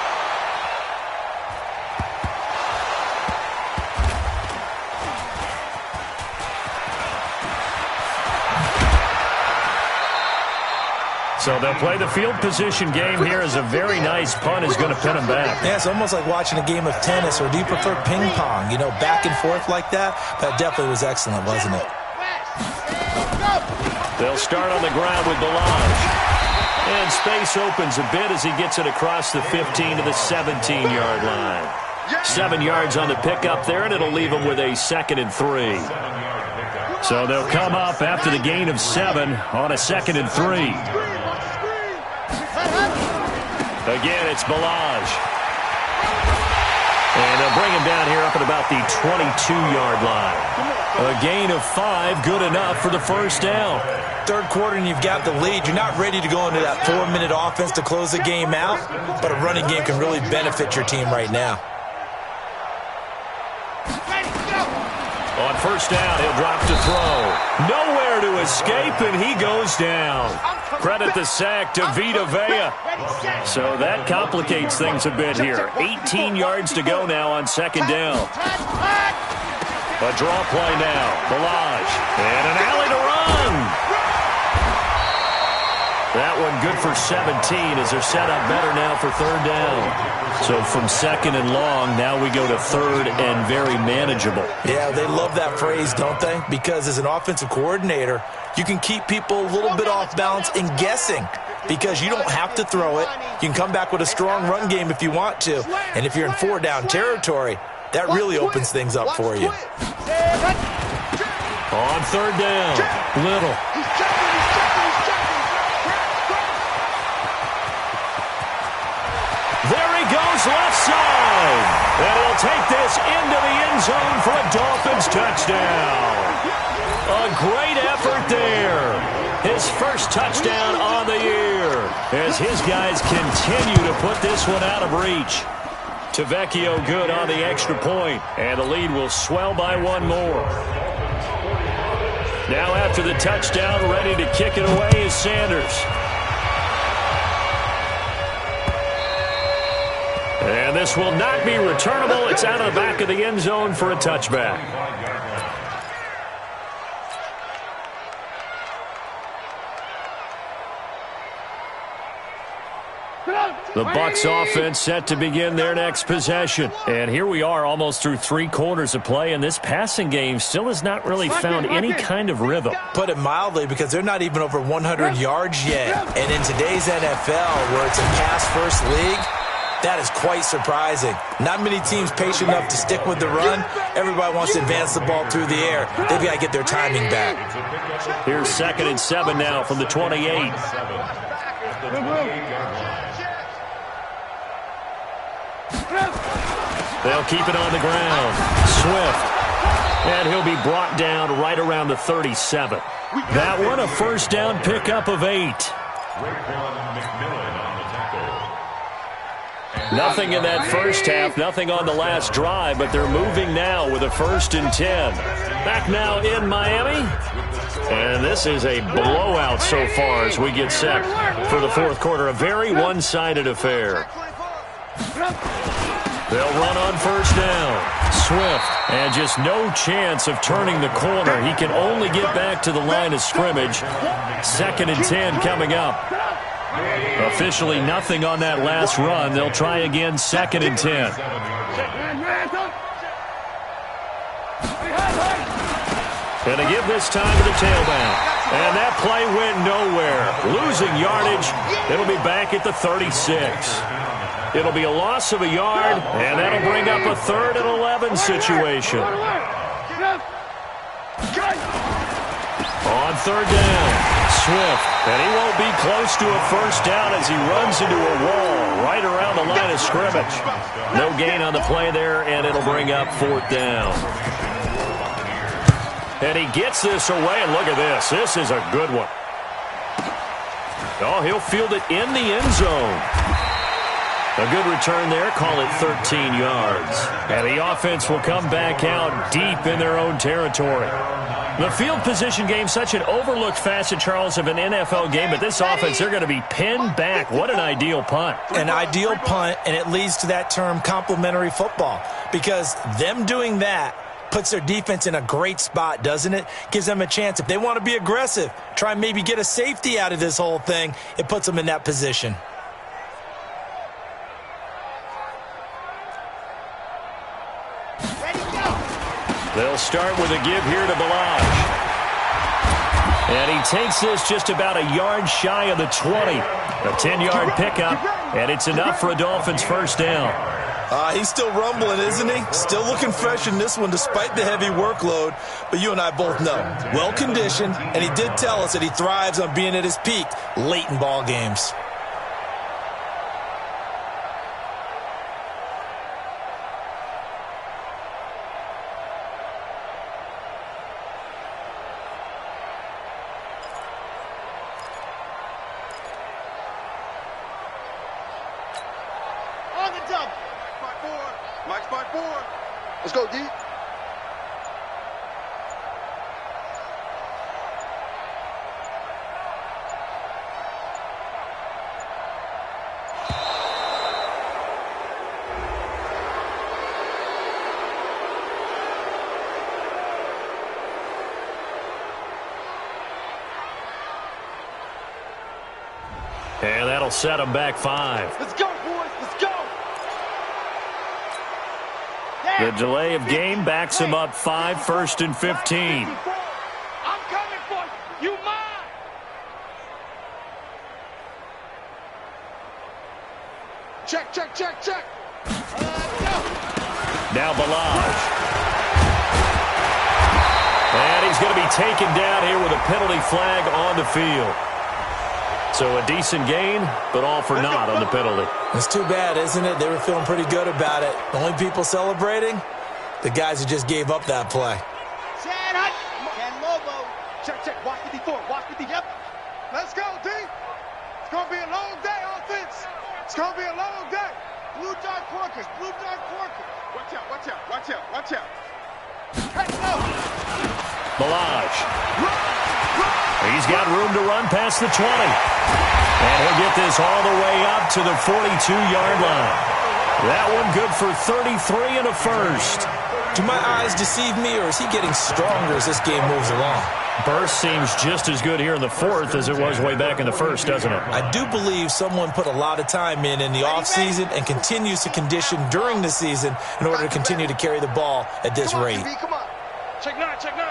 So they'll play the field position game here as a very nice punt is going to pin them back. Yeah, it's almost like watching a game of tennis, or do you prefer ping pong? You know, back and forth like that? That definitely was excellent, wasn't it? They'll start on the ground with Balaj. And space opens a bit as he gets it across the 15 to the 17-yard line. 7 yards on the pickup there, and it'll leave them with a 2nd and 3. So they'll come up after the gain of 7 on a 2nd and 3. Again, it's Balaj. And they'll bring him down here up at about the 22-yard line. A gain of 5, good enough for the first down. 3rd quarter and you've got the lead. You're not ready to go into that 4-minute offense to close the game out, but a running game can really benefit your team right now. On first down, he'll drop to throw. Nowhere to escape, and he goes down. Credit the sack to Vita Vea. So that complicates things a bit here. 18 yards to go now on 2nd down. A draw play now. Balaj. And an alley to run. That one good for 17 as they're set up better now for 3rd down. So from 2nd and long, now we go to 3rd and very manageable. Yeah, they love that phrase, don't they? Because as an offensive coordinator, you can keep people a little bit off balance and guessing because you don't have to throw it. You can come back with a strong run game if you want to. And if you're in 4-down territory, that really opens things up for you. On 3rd down, Little. There he goes left side. And he'll take this into the end zone for a Dolphins touchdown. A great effort there. His first touchdown on the year as his guys continue to put this one out of reach. Tavecchio good on the extra point, and the lead will swell by 1 more. Now after the touchdown, ready to kick it away is Sanders. And this will not be returnable. It's out of the back of the end zone for a touchback. The Bucs offense set to begin their next possession. And here we are almost through 3 quarters of play, and this passing game still has not really found any kind of rhythm. Put it mildly, because they're not even over 100 yards yet. And in today's NFL, where it's a pass-first league, that is quite surprising. Not many teams patient enough to stick with the run. Everybody wants to advance the ball through the air. They've got to get their timing back. Here's 2nd and 7 now from the 28. They'll keep it on the ground. Swift And he'll be brought down right around the 37. That one, a first down pickup of 8. Nothing in that first half, nothing on the last drive, but they're moving now with a 1st and 10. Back now in Miami. And this is a blowout so far as we get set for the fourth quarter. A very one-sided affair. They'll run on first down. Swift, and just no chance of turning the corner. He can only get back to the line of scrimmage. 2nd and 10 coming up. Officially nothing on that last run. They'll try again, 2nd and 10. And to give this time to the tailback. And that play went nowhere. Losing yardage. It'll be back at the 36. It'll be a loss of a yard, and that'll bring up a 3rd and 11 situation. On 3rd down, Swift, and he won't be close to a first down as he runs into a wall right around the line of scrimmage. No gain on the play there, and it'll bring up 4th down. And he gets this away, and look at this. This is a good one. Oh, he'll field it in the end zone. A good return there, call it 13 yards. And the offense will come back out deep in their own territory. The field position game, such an overlooked facet, Charles, of an NFL game, but this offense, they're going to be pinned back. What an ideal punt. An ideal punt, and it leads to that term complementary football, because them doing that puts their defense in a great spot, doesn't it? Gives them a chance. If they want to be aggressive, try and maybe get a safety out of this whole thing, it puts them in that position. They'll start with a give here to Balaj. And he takes this just about a yard shy of the 20. A 10-yard pickup, and it's enough for a Dolphins first down. He's still rumbling, isn't he? Still looking fresh in this one despite the heavy workload. But you and I both know, well-conditioned, and he did tell us that he thrives on being at his peak late in ball games. Let's go, D. And that'll set them back 5. Let's go, boys. Let's go. The delay of game backs him up 5, 1st and 15. I'm coming for you. You mine. Check, check, check, check. Now Balaj. And he's going to be taken down here with a penalty flag on the field. So a decent gain, but all for naught on the penalty. It's too bad, isn't it? They were feeling pretty good about it. The only people celebrating, the guys who just gave up that play. Check, check. Watch 54. Watch 50. Yep. Let's go, D. It's going to be a long day, offense. It's going to be a long day. Blue dot corkers. Blue dot corkers. Watch out, watch out, watch out, watch out. Hey, no. Balaj. He's got room to run past the 20. And he'll get this all the way up to the 42-yard line. That one good for 33 and a first. Do my eyes deceive me, or is he getting stronger as this game moves along? Burst seems just as good here in the fourth as it was way back in the first, doesn't it? I do believe someone put a lot of time in the offseason and continues to condition during the season in order to continue to carry the ball at this rate. Come on. Check 9, check 9.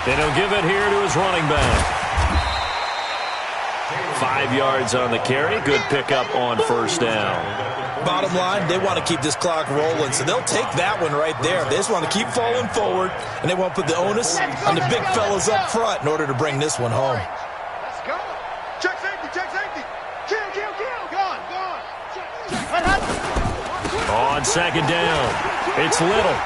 And he'll give it here to his running back. 5 yards on the carry. Good pickup on first down. Bottom line, they want to keep this clock rolling, so they'll take that one right there. They just want to keep falling forward, and they want to put the onus on the big fellas up front in order to bring this one home. Let's go. Check safety, check safety. Kill, kill, kill. Gone, gone. On second down, it's Little.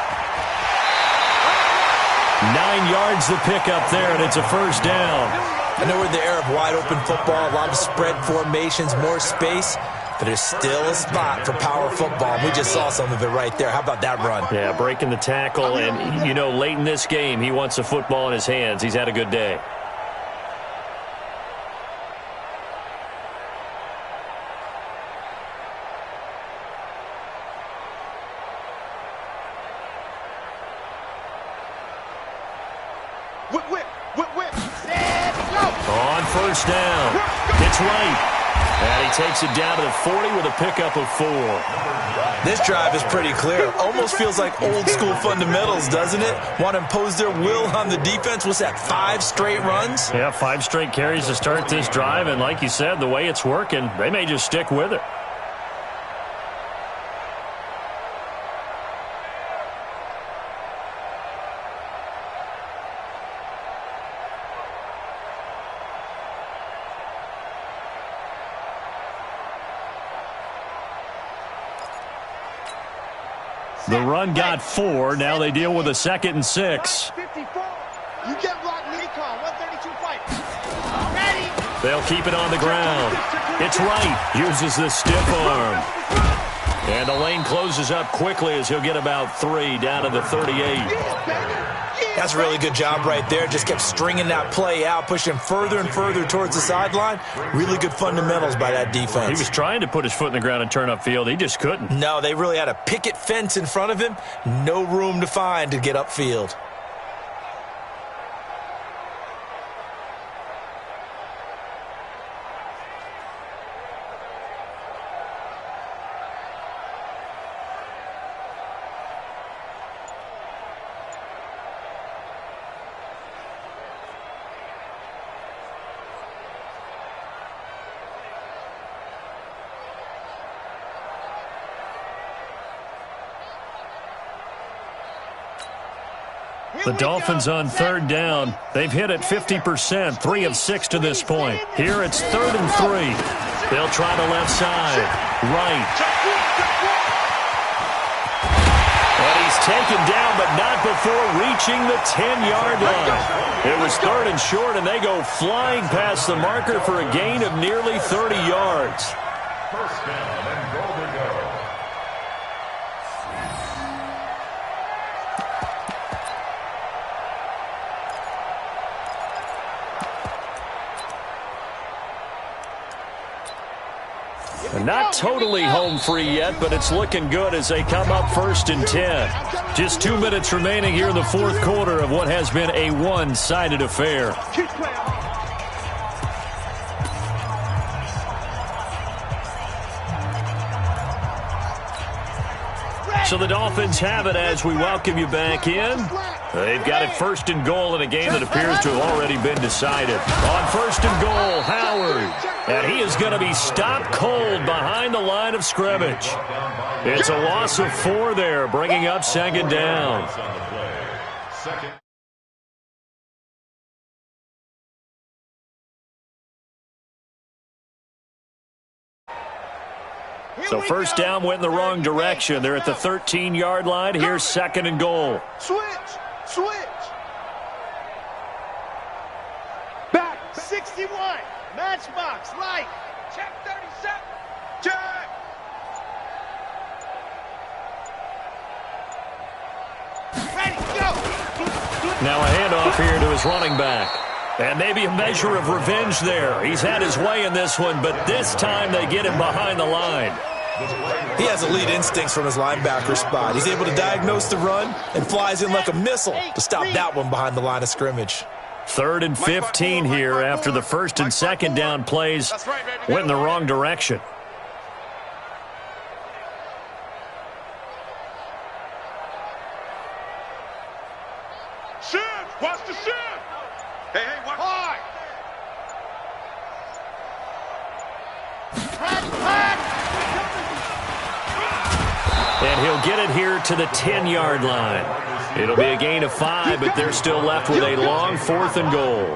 9 yards the pickup there, and it's a first down. I know we're in the era of wide-open football, a lot of spread formations, more space, but there's still a spot for power football. We just saw some of it right there. How about that run? Yeah, breaking the tackle, and, you know, late in this game, he wants the football in his hands. He's had a good day. On first down, it's Wright. And he takes it down to the 40 with a pickup of 4. This drive is pretty clear. Almost feels like old-school fundamentals, doesn't it? Want to impose their will on the defense. What's that, 5 straight runs? Yeah, 5 straight carries to start this drive. And like you said, the way it's working, they may just stick with it. The run got 4. Now they deal with a 2nd and 6. 54. You get blocked, Nikon. 132 fight. Ready. They'll keep it on the ground. It's Wright. Uses the stiff arm. And the lane closes up quickly as he'll get about 3 down to the 38. That's a really good job right there. Just kept stringing that play out, pushing further and further towards the sideline. Really good fundamentals by that defense. He was trying to put his foot in the ground and turn upfield. He just couldn't. No, they really had a picket fence in front of him. No room to find to get upfield. The Dolphins on 3rd down. They've hit it 50%, 3 of 6 to this point. Here it's 3rd and 3. They'll try the left side. Right. And he's taken down, but not before reaching the 10-yard line. It was 3rd and short, and they go flying past the marker for a gain of nearly 30 yards. First down and goal to go. Not totally home free yet, but it's looking good as they come up 1st and 10. Just 2 minutes remaining here in the 4th quarter of what has been a one-sided affair. So the Dolphins have it as we welcome you back in. They've got it 1st and goal in a game that appears to have already been decided. On 1st and goal, Howard. And he is going to be stopped cold behind the line of scrimmage. It's a loss of 4 there, bringing up 2nd down. So 1st down went in the wrong direction. They're at the 13-yard line. Here's 2nd and goal. Switch. Back. 61. Matchbox. Light. Check 37. Check. Ready. Go. Now a handoff here to his running back. And maybe a measure of revenge there. He's had his way in this one, but this time they get him behind the line. He has elite instincts from his linebacker spot. He's able to diagnose the run and flies in like a missile to stop that one behind the line of scrimmage. 3rd and 15 here after the 1st and 2nd down plays went in the wrong direction. Shift. Watch the shift. Hey, watch. Hard. And he'll get it here to the 10-yard line. It'll be a gain of 5, but they're still left with a long 4th and goal.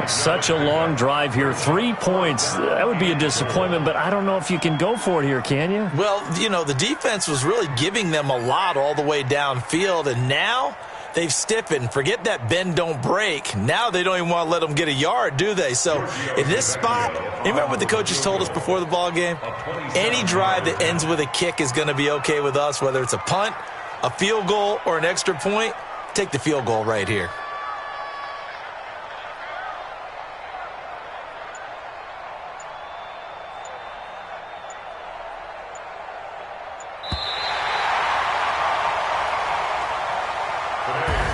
Such a long drive here. 3 points. That would be a disappointment, but I don't know if you can go for it here, can you? Well, you know, the defense was really giving them a lot all the way downfield, and now they've stiffened. Forget that bend, don't break. Now they don't even want to let them get a yard, do they? So in this spot, you remember what the coaches told us before the ball game? Any drive that ends with a kick is going to be okay with us, whether it's a punt, a field goal, or an extra point. Take the field goal right here.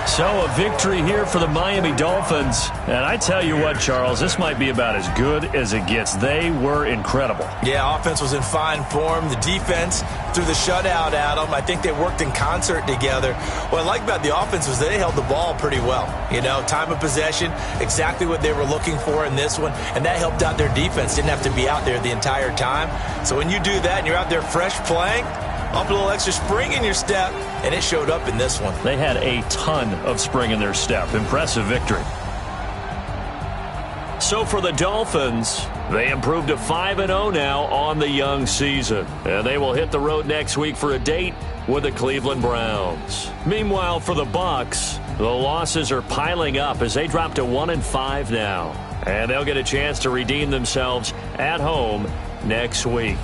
So a victory here for the Miami Dolphins. And I tell you what, Charles, this might be about as good as it gets. They were incredible. Yeah, offense was in fine form. The defense threw the shutout at them. I think they worked in concert together. What I like about the offense was they held the ball pretty well. You know, time of possession, exactly what they were looking for in this one. And that helped out their defense. Didn't have to be out there the entire time. So when you do that and you're out there fresh playing, up a little extra spring in your step, and it showed up in this one. They had a ton of spring in their step. Impressive victory. So for the Dolphins, they improved to 5-0 now on the young season. And they will hit the road next week for a date with the Cleveland Browns. Meanwhile, for the Bucs, the losses are piling up as they drop to 1-5 now. And they'll get a chance to redeem themselves at home next week.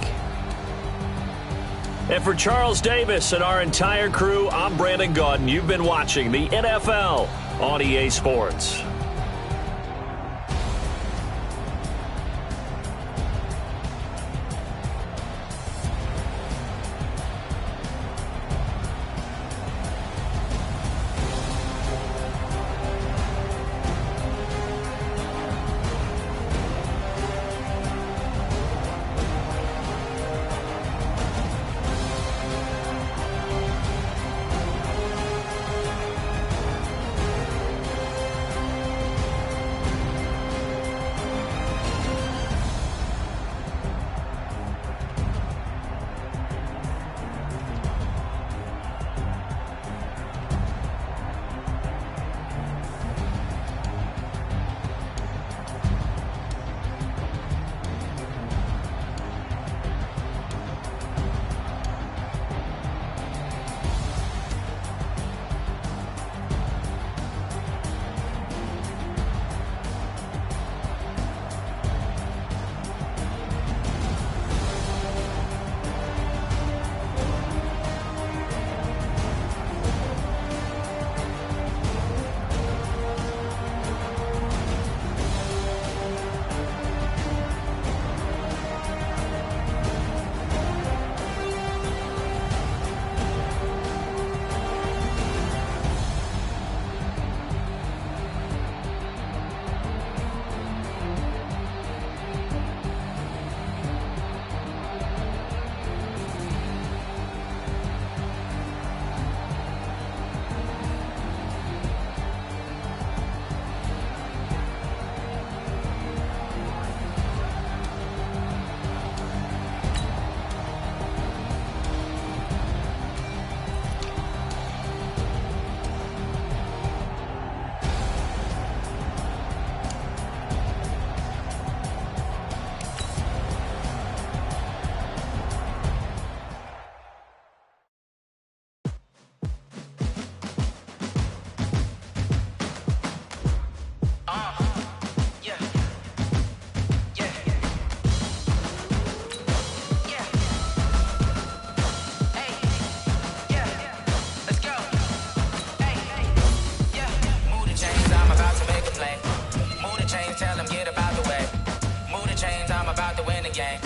And for Charles Davis and our entire crew, I'm Brandon Gaudin. You've been watching the NFL on EA Sports. Tell them get about the way. Move the chains, I'm about to win the game.